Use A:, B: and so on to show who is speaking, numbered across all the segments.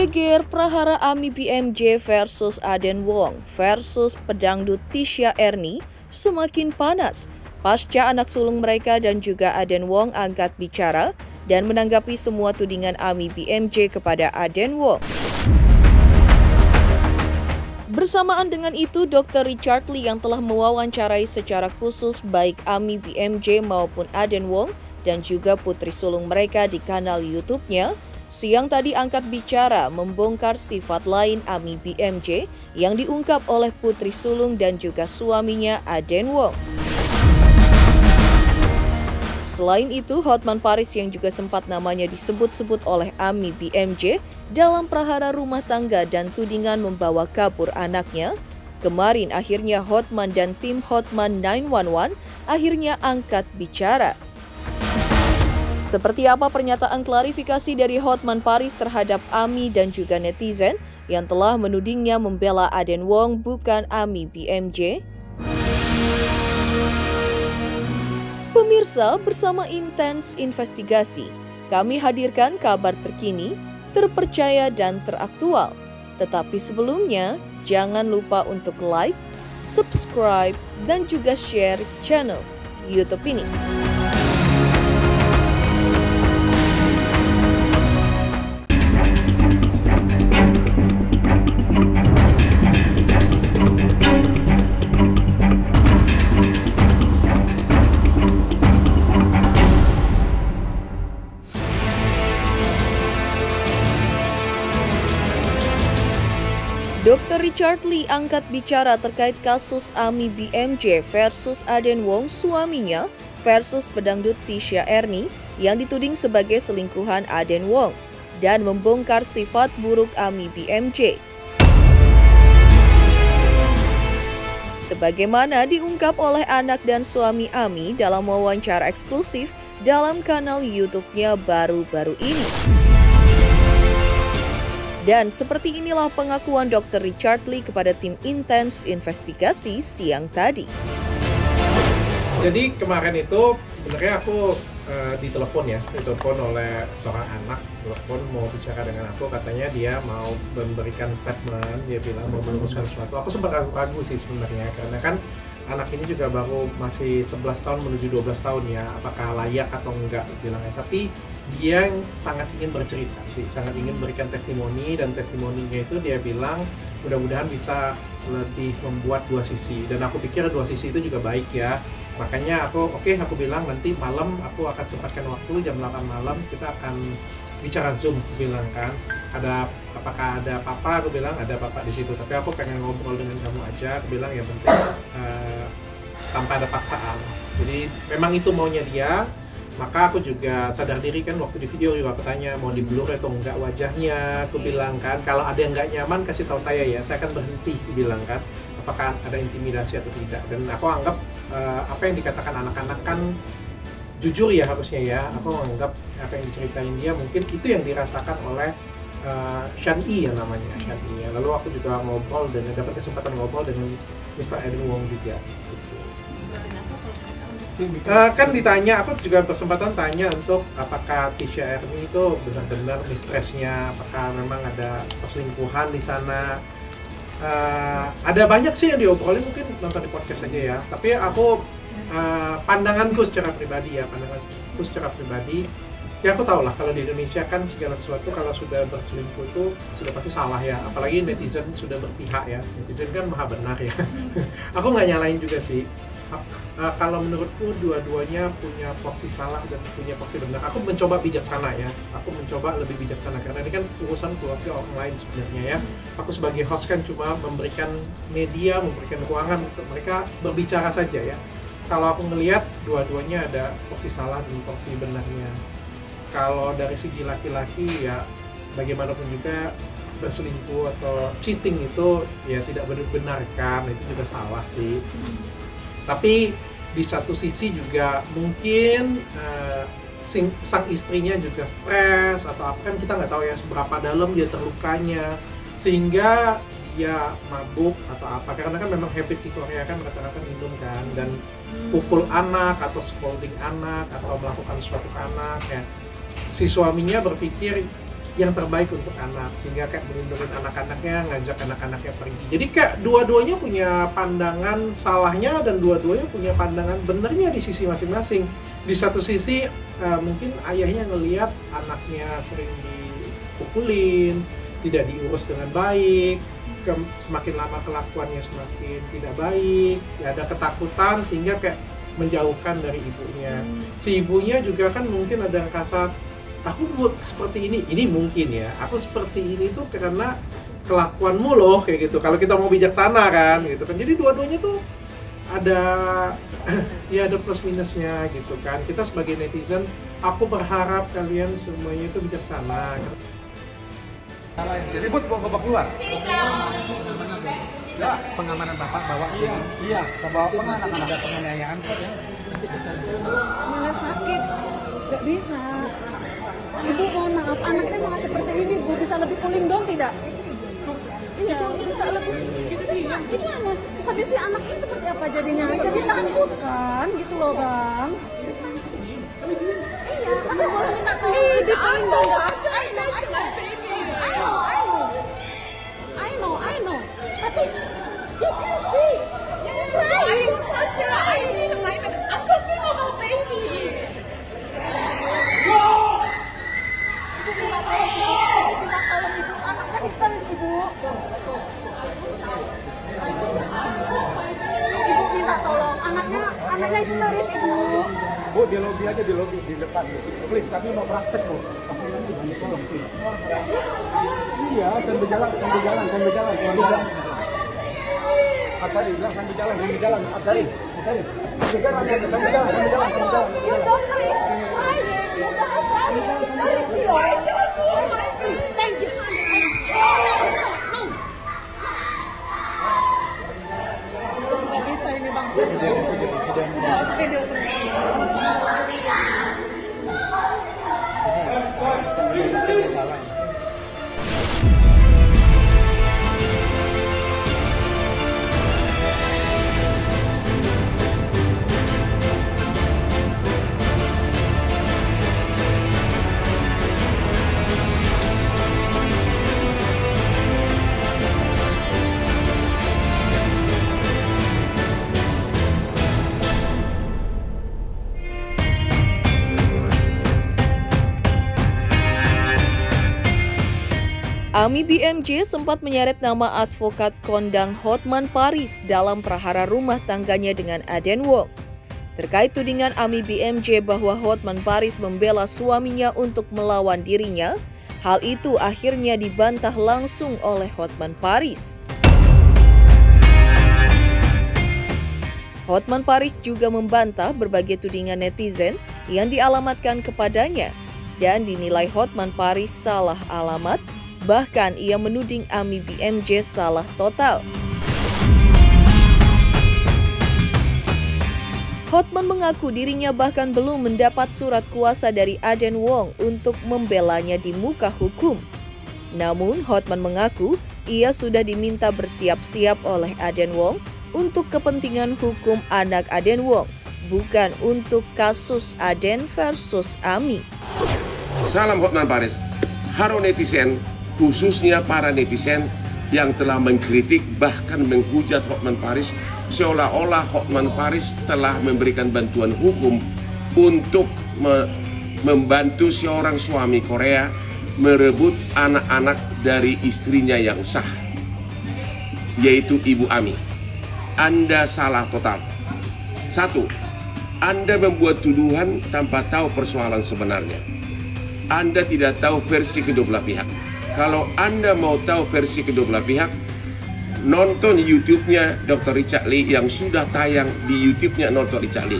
A: Geger prahara AMI BMJ versus Aden Wong versus pedangdut Tisha Ernie semakin panas pasca anak sulung mereka dan juga Aden Wong angkat bicara dan menanggapi semua tudingan AMI BMJ kepada Aden Wong. Bersamaan dengan itu, Dr. Richard Lee yang telah mewawancarai secara khusus baik AMI BMJ maupun Aden Wong dan juga putri sulung mereka di kanal YouTube-nya, siang tadi angkat bicara membongkar sifat lain AMI BMJ yang diungkap oleh putri sulung dan juga suaminya Aden Wong. Selain itu, Hotman Paris yang juga sempat namanya disebut-sebut oleh AMI BMJ dalam prahara rumah tangga dan tudingan membawa kabur anaknya, kemarin akhirnya Hotman dan tim Hotman 911 akhirnya angkat bicara. Seperti apa pernyataan klarifikasi dari Hotman Paris terhadap AMI dan juga netizen yang telah menudingnya membela Aden Wong bukan AMI BMJ? Pemirsa, bersama Intens Investigasi, kami hadirkan kabar terkini, terpercaya dan teraktual. Tetapi sebelumnya, jangan lupa untuk like, subscribe, dan juga share channel YouTube ini. Dr. Richard Lee angkat bicara terkait kasus AMI BMJ versus Aden Wong suaminya versus pedangdut Tisha Ernie yang dituding sebagai selingkuhan Aden Wong dan membongkar sifat buruk AMI BMJ. Sebagaimana diungkap oleh anak dan suami AMI dalam wawancara eksklusif dalam kanal YouTube-nya baru-baru ini. Dan seperti inilah pengakuan Dr. Richard Lee kepada tim Intens Investigasi siang tadi.
B: Jadi kemarin itu sebenarnya aku ditelepon oleh seorang anak, telepon mau bicara dengan aku, katanya dia mau memberikan statement, dia bilang mau meluruskan sesuatu. Aku sempat ragu-ragu sih sebenarnya, karena kan anak ini juga baru masih 11 tahun menuju 12 tahun ya, apakah layak atau enggak bilangnya. Tapi dia yang sangat ingin bercerita sih, sangat ingin berikan testimoni, dan testimoninya itu dia bilang mudah-mudahan bisa lebih membuat dua sisi, dan aku pikir dua sisi itu juga baik ya. Makanya aku bilang nanti malam aku akan sempatkan waktu jam 8 malam kita akan bicara Zoom, aku bilang kan. Apakah ada papa? Aku bilang ada papa di situ, tapi aku pengen ngobrol dengan kamu aja. Aku bilang yang penting tanpa ada paksaan. Jadi memang itu maunya dia. Maka aku juga sadar diri kan, waktu di video juga aku tanya mau di blur atau enggak wajahnya. Aku bilang kan kalau ada yang enggak nyaman kasih tahu saya ya, saya akan berhenti, aku bilang kan, apakah ada intimidasi atau tidak. Dan aku anggap apa yang dikatakan anak-anak kan jujur ya harusnya ya. Aku anggap apa yang diceritain dia mungkin itu yang dirasakan oleh Shani yang namanya Shani. Lalu aku juga ngobrol dan dapat kesempatan ngobrol dengan Mr. Aden Wong juga gitu. Kan ditanya, aku juga berkesempatan tanya untuk apakah Tisha Ernie itu benar-benar mistressnya, apakah memang ada perselingkuhan di sana. Ada banyak sih yang diobrolin, mungkin nonton di podcast aja ya. Tapi aku pandanganku secara pribadi, ya aku tahu lah kalau di Indonesia kan segala sesuatu kalau sudah berselingkuh itu sudah pasti salah ya. Apalagi netizen sudah berpihak ya. Netizen kan maha benar ya. Aku nggak nyalain juga sih. Kalau menurutku dua-duanya punya porsi salah dan punya porsi benar. Aku mencoba bijaksana ya. Aku mencoba lebih bijaksana karena ini kan urusan keluarga orang lain sebenarnya ya. Aku sebagai host kan cuma memberikan media, memberikan ruangan untuk mereka berbicara saja ya. Kalau aku melihat dua-duanya ada porsi salah dan porsi benarnya. Kalau dari segi laki-laki ya bagaimanapun juga berselingkuh atau cheating itu ya tidak benarkan, itu juga salah sih. Tapi di satu sisi juga mungkin sang istrinya juga stres atau apa, kan kita nggak tahu ya seberapa dalam dia terlukanya sehingga dia mabuk atau apa, karena kan memang habit di Korea kan rata-rata minum kan, dan pukul anak atau scolding anak atau melakukan sesuatu ke anak ya. Si suaminya berpikir yang terbaik untuk anak, sehingga kayak melindungi anak-anaknya, ngajak anak-anaknya pergi. Jadi kayak dua-duanya punya pandangan salahnya dan dua-duanya punya pandangan benernya di sisi masing-masing. Di satu sisi mungkin ayahnya ngelihat anaknya sering dipukulin, tidak diurus dengan baik, semakin lama kelakuannya semakin tidak baik, ya ada ketakutan sehingga kayak menjauhkan dari ibunya. Si ibunya juga kan mungkin ada yang kasar, aku buat seperti ini mungkin ya, aku seperti ini tuh karena kelakuanmu loh, kayak gitu. Kalau kita mau bijaksana kan, gitu kan. Jadi dua-duanya tuh ada ya ada plus minusnya gitu kan. Kita sebagai netizen, aku berharap kalian semuanya itu bijaksana.
C: Jadi Bud bawa bapak keluar. Ya, pengamanan bapak bawa. Iya, kita bawa anak-anak ada penganiayaan kok ya.
D: Malah sakit, nggak bisa. Ibu mohon maaf, anaknya malah seperti ini, Bu. Bisa lebih cooling down tidak? Iya, bisa lebih. Gimana? Kondisi anaknya seperti apa jadinya? Jadi takut kan, gitu loh Bang. Iya, tapi boleh minta tolong lebih cooling down nggak? I know. Tapi you can see, he's crying. I'm talking about baby. Ibu minta tolong ibu, anaknya histeris ibu. Ibu minta tolong, anaknya histeris ibu.
C: Bu, di lobi aja, di lobi, di depan. Please, kami mau praktek, Bu. Tolong, please. Iya, sambil jalan. Absari, bilang sambil jalan. Absari. Sambil jalan.
D: Your daughter is crying. Histeris dia. Please, thank you. Nggak bisa ini Bang. Udah, video terus.
A: Ami BMJ sempat menyeret nama advokat kondang Hotman Paris dalam prahara rumah tangganya dengan Aden Wong. Terkait tudingan Ami BMJ bahwa Hotman Paris membela suaminya untuk melawan dirinya, hal itu akhirnya dibantah langsung oleh Hotman Paris. Hotman Paris juga membantah berbagai tudingan netizen yang dialamatkan kepadanya dan dinilai Hotman Paris salah alamat. Bahkan ia menuding Ami BMJ salah total. Hotman mengaku dirinya bahkan belum mendapat surat kuasa dari Aden Wong untuk membelanya di muka hukum. Namun Hotman mengaku ia sudah diminta bersiap-siap oleh Aden Wong untuk kepentingan hukum anak Aden Wong, bukan untuk kasus Aden versus Ami.
E: Salam Hotman Paris. Haro netizen, khususnya para netizen yang telah mengkritik bahkan menghujat Hotman Paris seolah-olah Hotman Paris telah memberikan bantuan hukum untuk membantu seorang suami Korea merebut anak-anak dari istrinya yang sah, yaitu Ibu Ami. Anda salah total. Satu, Anda membuat tuduhan tanpa tahu persoalan sebenarnya. Anda tidak tahu versi kedua belah pihak. Kalau Anda mau tahu versi kedua belah pihak, nonton YouTube-nya Dr. Richard Lee yang sudah tayang di YouTube-nya Dr. Richard Lee.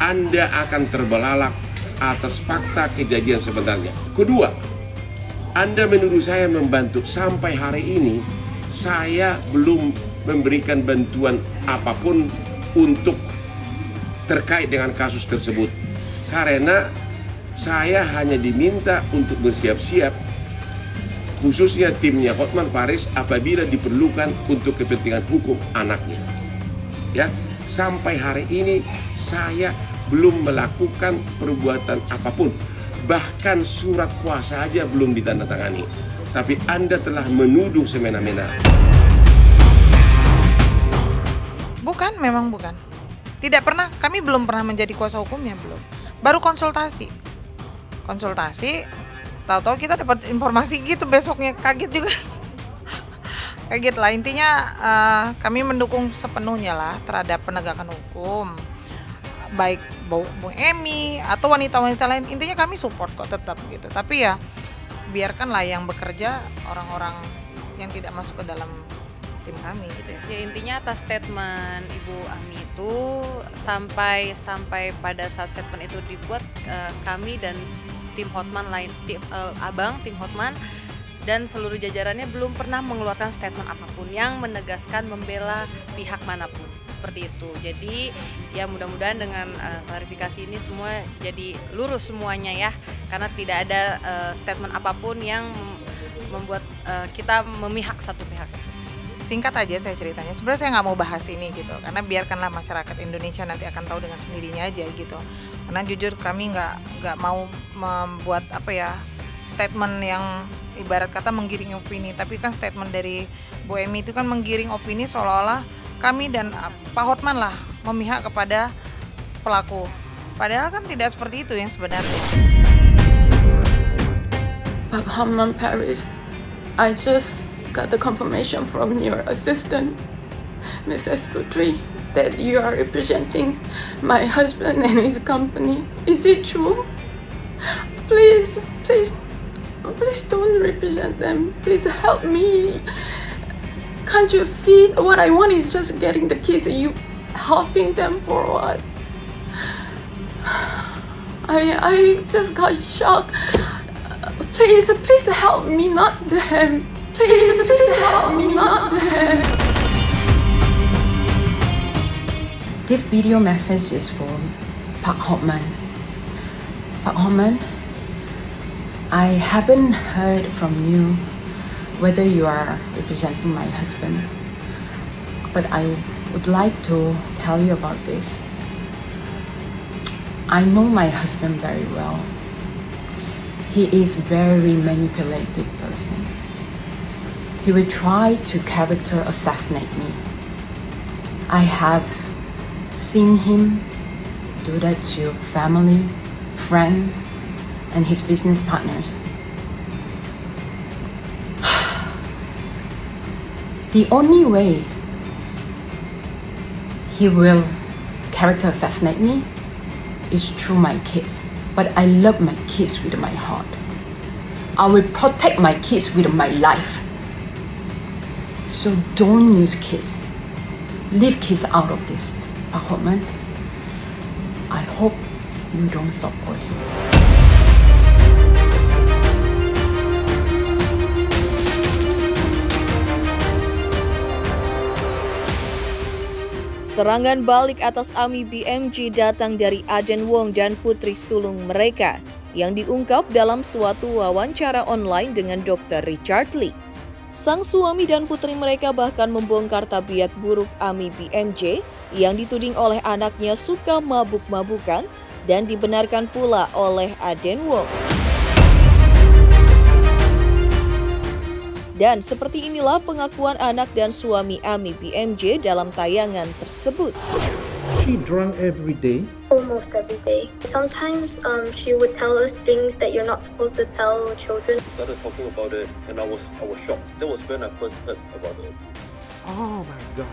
E: Anda akan terbelalak atas fakta kejadian sebenarnya. Kedua, Anda menuduh saya membantu. Sampai hari ini, saya belum memberikan bantuan apapun untuk terkait dengan kasus tersebut. Karena saya hanya diminta untuk bersiap-siap, khususnya timnya Hotman Paris apabila diperlukan untuk kepentingan hukum anaknya. Ya, sampai hari ini saya belum melakukan perbuatan apapun. Bahkan surat kuasa aja belum ditandatangani. Tapi Anda telah menuduh semena-mena.
F: Bukan, memang bukan. Tidak pernah, kami belum pernah menjadi kuasa hukumnya, belum. Baru konsultasi. Tahu-tahu kita dapat informasi gitu, besoknya kaget juga. Kaget lah, intinya kami mendukung sepenuhnya lah terhadap penegakan hukum, baik Bung Emi atau wanita-wanita lain. Intinya kami support kok tetap gitu, tapi ya biarkanlah yang bekerja orang-orang yang tidak masuk ke dalam tim kami gitu ya.
G: Ya intinya atas statement Ibu Ami itu sampai pada saat statement itu dibuat, kami dan tim Hotman lain, tim Hotman dan seluruh jajarannya belum pernah mengeluarkan statement apapun yang menegaskan membela pihak manapun seperti itu. Jadi ya mudah-mudahan dengan klarifikasi ini semua jadi lurus semuanya ya, karena tidak ada statement apapun yang membuat kita memihak satu pihak.
F: Singkat aja saya ceritanya, sebenarnya saya nggak mau bahas ini gitu, karena biarkanlah masyarakat Indonesia nanti akan tahu dengan sendirinya aja gitu. Karena jujur kami nggak mau membuat statement yang ibarat kata menggiring opini, tapi kan statement dari Bu Emi itu kan menggiring opini seolah-olah kami dan Pak Hotman lah memihak kepada pelaku. Padahal kan tidak seperti itu yang sebenarnya.
H: Pak Hotman Paris, I just got the confirmation from your assistant, Mrs. Putri, that you are representing my husband and his company. Is it true? Please don't represent them. Please help me. Can't you see what I want is just getting the kids? Are you helping them for what? I just got shocked. Please help me, not them. Please help me, not them. This video message is for Pak Hotman. Pak Hotman, I haven't heard from you whether you are representing my husband, but I would like to tell you about this. I know my husband very well. He is very manipulative person. He will try to character assassinate me. I have seen him do that to family, friends, and his business partners. The only way he will character assassinate me is through my kids. But I love my kids with my heart. I will protect my kids with my life. So don't use kids. Leave kids out of this, Pak Hotman. I hope you don't support him.
A: Serangan balik atas Ami BMJ datang dari Aden Wong dan putri sulung mereka yang diungkap dalam suatu wawancara online dengan Dr. Richard Lee. Sang suami dan putri mereka bahkan membongkar tabiat buruk Ami BMJ yang dituding oleh anaknya suka mabuk-mabukan dan dibenarkan pula oleh Aden Wong. Dan seperti inilah pengakuan anak dan suami Ami BMJ dalam tayangan tersebut.
I: She drank every day?
J: Almost every day. Sometimes she would tell us things that you're not supposed to tell children.
K: We started talking about it and I was shocked. That was when I first heard about the abuse.
I: Oh my God.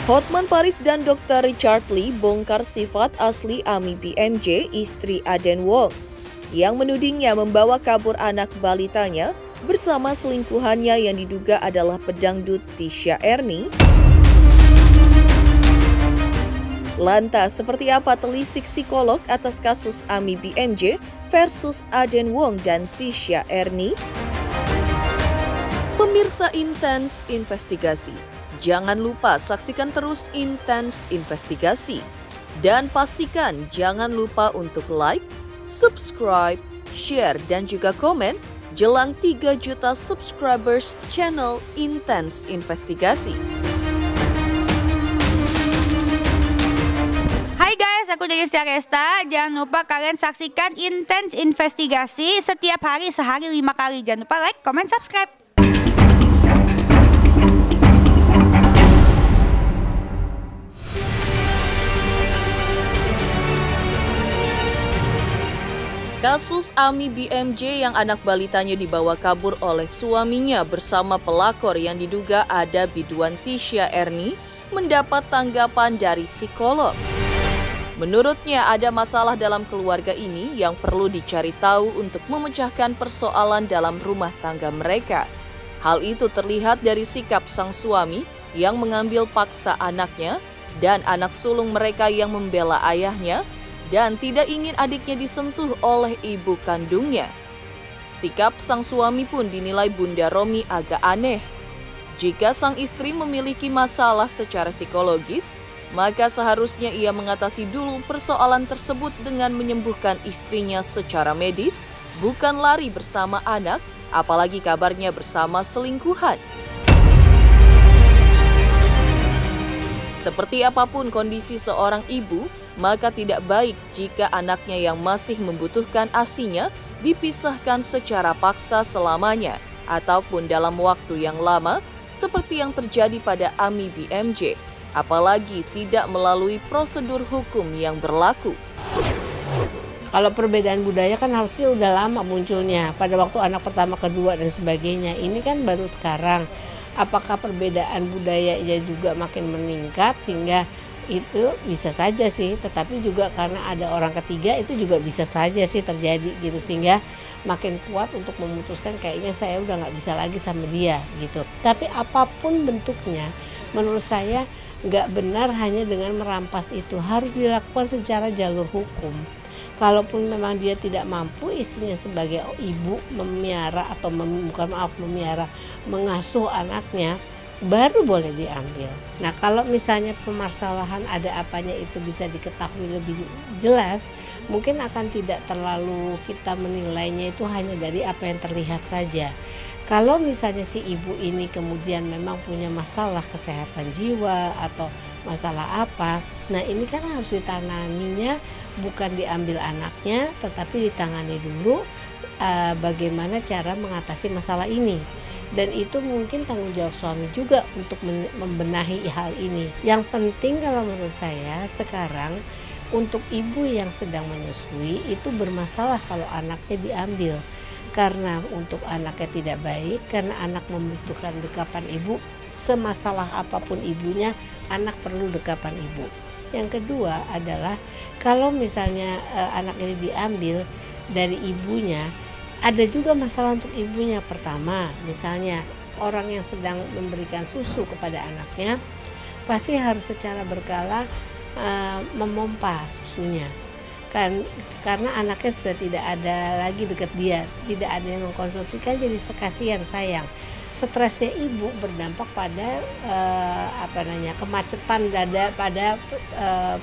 A: Hotman Paris dan Dr. Richard Lee bongkar sifat asli Ami BMJ, istri Aden Wong, yang menudingnya membawa kabur anak balitanya bersama selingkuhannya yang diduga adalah pedangdut Tisha Ernie. Lantas, seperti apa telisik psikolog atas kasus Ami BMJ versus Aden Wong dan Tisha Ernie? Pemirsa Intens Investigasi, jangan lupa saksikan terus Intens Investigasi. Dan pastikan jangan lupa untuk like, subscribe, share, dan juga komen jelang 3 juta subscribers channel Intens Investigasi.
L: aku Denisha Resta. Jangan lupa kalian saksikan Intens Investigasi setiap hari, sehari 5 kali. Jangan lupa like, comment, subscribe.
A: Kasus Ami BMJ yang anak balitanya dibawa kabur oleh suaminya bersama pelakor yang diduga ada biduan Tisha Ernie mendapat tanggapan dari psikolog. Menurutnya ada masalah dalam keluarga ini yang perlu dicari tahu untuk memecahkan persoalan dalam rumah tangga mereka. Hal itu terlihat dari sikap sang suami yang mengambil paksa anaknya dan anak sulung mereka yang membela ayahnya dan tidak ingin adiknya disentuh oleh ibu kandungnya. Sikap sang suami pun dinilai Bunda Romi agak aneh. Jika sang istri memiliki masalah secara psikologis, maka seharusnya ia mengatasi dulu persoalan tersebut dengan menyembuhkan istrinya secara medis, bukan lari bersama anak, apalagi kabarnya bersama selingkuhan. Seperti apapun kondisi seorang ibu, maka tidak baik jika anaknya yang masih membutuhkan ASI-nya dipisahkan secara paksa selamanya ataupun dalam waktu yang lama seperti yang terjadi pada Ami BMJ, apalagi tidak melalui prosedur hukum yang berlaku.
M: Kalau perbedaan budaya kan harusnya udah lama munculnya pada waktu anak pertama, kedua dan sebagainya. Ini kan baru sekarang. Apakah perbedaan budayanya juga makin meningkat sehingga itu bisa saja sih, tetapi juga karena ada orang ketiga itu juga bisa saja sih terjadi gitu, sehingga makin kuat untuk memutuskan kayaknya saya udah nggak bisa lagi sama dia gitu. Tapi apapun bentuknya menurut saya nggak benar hanya dengan merampas itu, harus dilakukan secara jalur hukum. Kalaupun memang dia tidak mampu, istrinya sebagai ibu memiara atau mengasuh anaknya, baru boleh diambil. Nah, kalau misalnya permasalahan ada apanya itu bisa diketahui lebih jelas, mungkin akan tidak terlalu kita menilainya itu hanya dari apa yang terlihat saja. Kalau misalnya si ibu ini kemudian memang punya masalah kesehatan jiwa atau masalah apa, nah ini kan harus ditanganinya bukan diambil anaknya, tetapi ditangani dulu bagaimana cara mengatasi masalah ini. Dan itu mungkin tanggung jawab suami juga untuk membenahi hal ini. Yang penting kalau menurut saya sekarang untuk ibu yang sedang menyusui itu bermasalah kalau anaknya diambil. Karena untuk anaknya tidak baik, karena anak membutuhkan dekapan ibu. Semasalah apapun ibunya, anak perlu dekapan ibu. Yang kedua adalah kalau misalnya anak ini diambil dari ibunya, ada juga masalah untuk ibunya. Pertama, misalnya orang yang sedang memberikan susu kepada anaknya pasti harus secara berkala memompa susunya. Karena anaknya sudah tidak ada lagi dekat dia, tidak ada yang mengkonsumsikan, jadi kasihan, sayang. Stresnya ibu berdampak pada kemacetan dada pada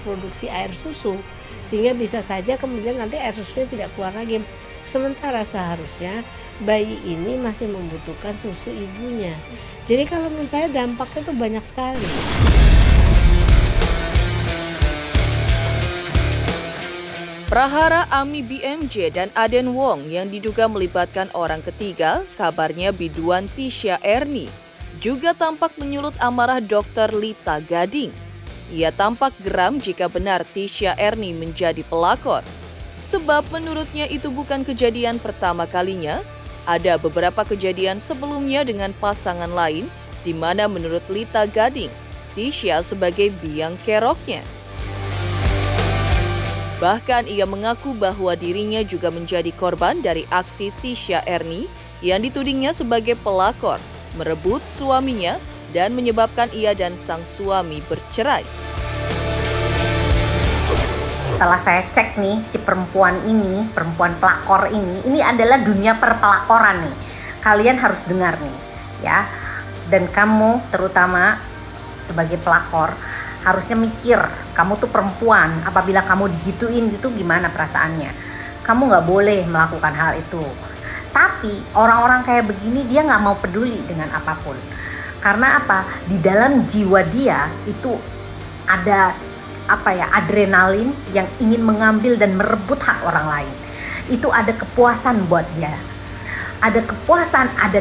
M: produksi air susu, sehingga bisa saja kemudian nanti air susunya tidak keluar lagi. Sementara seharusnya bayi ini masih membutuhkan susu ibunya. Jadi kalau menurut saya dampaknya itu banyak sekali.
A: Prahara Ami BMJ dan Aden Wong yang diduga melibatkan orang ketiga, kabarnya biduan Tisha Ernie, juga tampak menyulut amarah Dr. Lita Gading. Ia tampak geram jika benar Tisha Ernie menjadi pelakor. Sebab menurutnya itu bukan kejadian pertama kalinya, ada beberapa kejadian sebelumnya dengan pasangan lain, di mana menurut Lita Gading, Tisha sebagai biang keroknya. Bahkan ia mengaku bahwa dirinya juga menjadi korban dari aksi Tisha Ernie yang ditudingnya sebagai pelakor, merebut suaminya dan menyebabkan ia dan sang suami bercerai.
N: Setelah saya cek nih, si perempuan pelakor ini adalah dunia perpelakoran nih. Kalian harus dengar nih, ya. Dan kamu terutama sebagai pelakor harusnya mikir, kamu tuh perempuan, apabila kamu digituin itu gimana perasaannya. Kamu nggak boleh melakukan hal itu. Tapi orang-orang kayak begini dia nggak mau peduli dengan apapun. Karena apa? Di dalam jiwa dia itu ada adrenalin yang ingin mengambil dan merebut hak orang lain. Itu ada kepuasan buat dia. Ada kepuasan, ada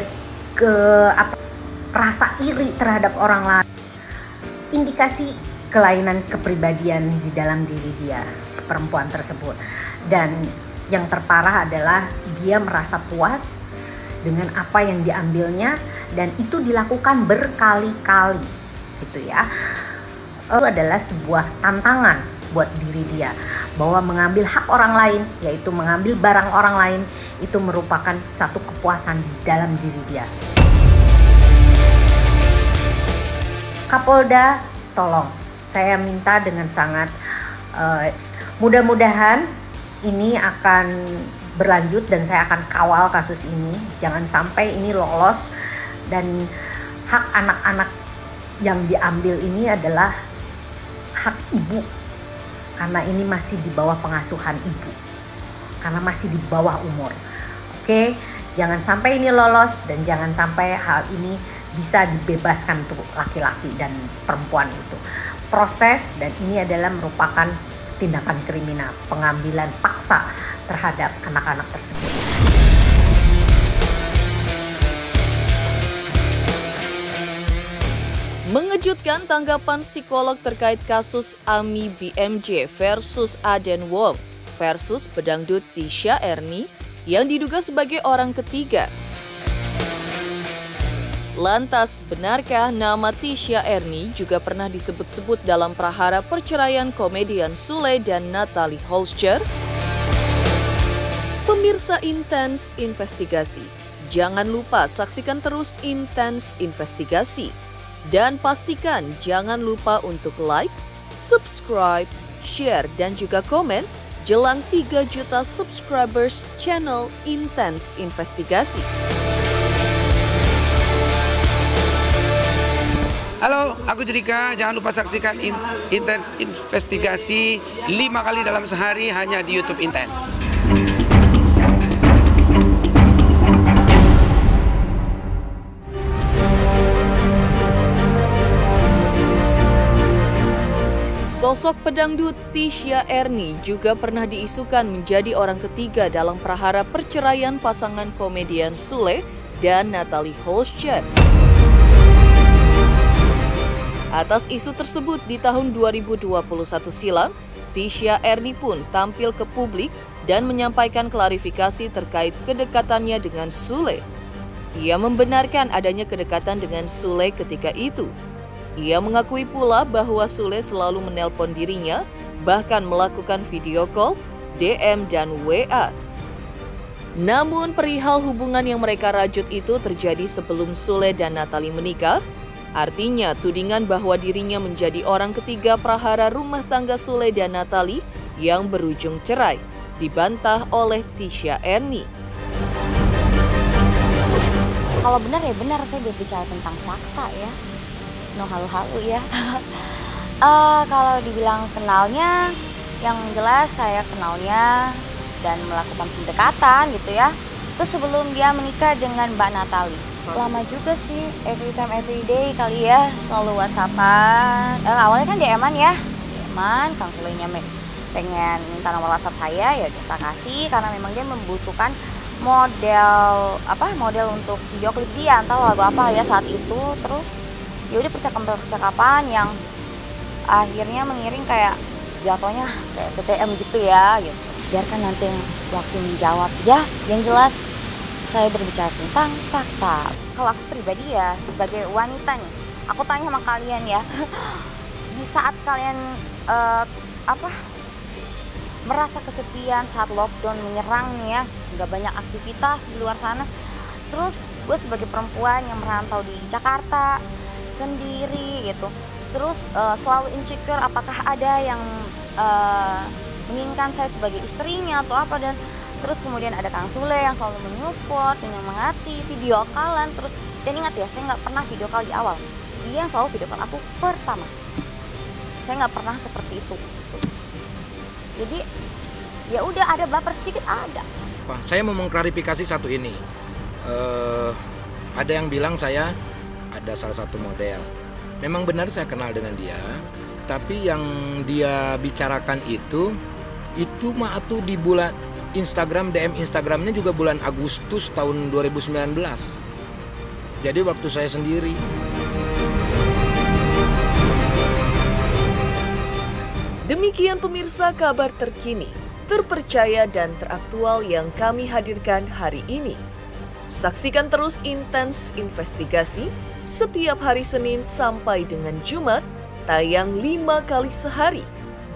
N: rasa iri terhadap orang lain. Indikasi kelainan kepribadian di dalam diri dia, perempuan tersebut. Dan yang terparah adalah dia merasa puas dengan apa yang diambilnya, dan itu dilakukan berkali-kali gitu ya. Itu adalah sebuah tantangan buat diri dia, bahwa mengambil hak orang lain, yaitu mengambil barang orang lain, itu merupakan satu kepuasan di dalam diri dia. Kapolda, tolong, saya minta dengan sangat, mudah-mudahan ini akan berlanjut dan saya akan kawal kasus ini. Jangan sampai ini lolos, dan hak anak-anak yang diambil ini adalah hak ibu, karena ini masih di bawah pengasuhan ibu, karena masih di bawah umur. Oke, jangan sampai ini lolos, dan jangan sampai hal ini bisa dibebaskan untuk laki-laki dan perempuan itu. Proses, dan ini adalah merupakan tindakan kriminal, pengambilan paksa terhadap anak-anak tersebut.
A: Mengejutkan tanggapan psikolog terkait kasus Ami BMJ versus Aden Wong versus pedangdut Tisha Erni yang diduga sebagai orang ketiga. Lantas, benarkah nama Tisha Erni juga pernah disebut-sebut dalam prahara perceraian komedian Sule dan Natalie Holscher? Pemirsa Intens Investigasi, jangan lupa saksikan terus Intens Investigasi. Dan pastikan jangan lupa untuk like, subscribe, share, dan juga komen jelang 3 juta subscribers channel Intens Investigasi.
O: Halo, aku Judika. Jangan lupa saksikan Intens Investigasi 5 kali dalam sehari hanya di YouTube Intens.
A: Sosok pedangdut Tisha Erni juga pernah diisukan menjadi orang ketiga dalam prahara perceraian pasangan komedian Sule dan Natalie Holscher. Atas isu tersebut di tahun 2021 silam, Tisha Erni pun tampil ke publik dan menyampaikan klarifikasi terkait kedekatannya dengan Sule. Ia membenarkan adanya kedekatan dengan Sule ketika itu. Ia mengakui pula bahwa Sule selalu menelpon dirinya, bahkan melakukan video call, DM, dan WA. Namun perihal hubungan yang mereka rajut itu terjadi sebelum Sule dan Natalie menikah. Artinya tudingan bahwa dirinya menjadi orang ketiga prahara rumah tangga Sule dan Natalie yang berujung cerai dibantah oleh Tisha Erni.
P: Kalau benar ya benar, saya berbicara tentang fakta ya. No halu-halu ya. Kalau dibilang kenalnya, yang jelas saya kenalnya dan melakukan pendekatan gitu ya, itu sebelum dia menikah dengan Mbak Natalie. Lama juga sih, every time every day kali ya, selalu WhatsAppan. Awalnya kan DM-an ya, DM-an, Kang Sulenya pengen minta nomor WhatsApp saya, ya kita kasih karena memang dia membutuhkan model untuk video klip dia, entah lagu apa ya saat itu. Terus ya udah percakapan yang akhirnya mengiring kayak jatuhnya kayak BTM gitu ya gitu. Biarkan nanti waktu menjawab ya. Yang jelas saya berbicara tentang fakta. Kalau aku pribadi ya sebagai wanita nih, aku tanya sama kalian ya. Di saat kalian merasa kesepian saat lockdown menyerang nih ya, nggak banyak aktivitas di luar sana. Terus gue sebagai perempuan yang merantau di Jakarta sendiri gitu, terus selalu insecure apakah ada yang menginginkan saya sebagai istrinya atau apa, dan terus kemudian ada Kang Sule yang selalu menyupport, menyemangati, video callan terus. Dan ingat ya, saya nggak pernah video call di awal, dia yang selalu video call aku pertama. Saya nggak pernah seperti itu. Jadi ya udah, ada baper sedikit ada.
O: Saya mau mengklarifikasi satu ini. Ada yang bilang saya ada salah satu model. Memang benar saya kenal dengan dia.
Q: Tapi yang dia bicarakan itu mah tuh di bulan Instagram, DM Instagramnya juga bulan Agustus tahun 2019. Jadi waktu saya sendiri.
A: Demikian pemirsa kabar terkini, terpercaya dan teraktual yang kami hadirkan hari ini. Saksikan terus Intens Investigasi setiap hari Senin sampai dengan Jumat, tayang 5 kali sehari,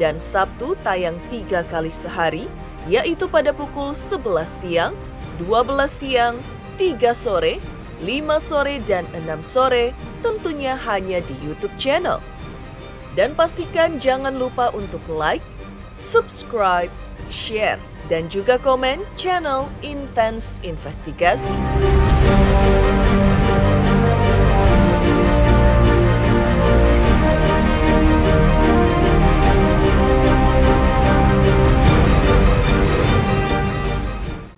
A: dan Sabtu tayang 3 kali sehari, yaitu pada pukul 11 siang, 12 siang, 3 sore, 5 sore, dan 6 sore, tentunya hanya di YouTube channel. Dan pastikan jangan lupa untuk like, subscribe, share, dan juga komen channel Intens Investigasi.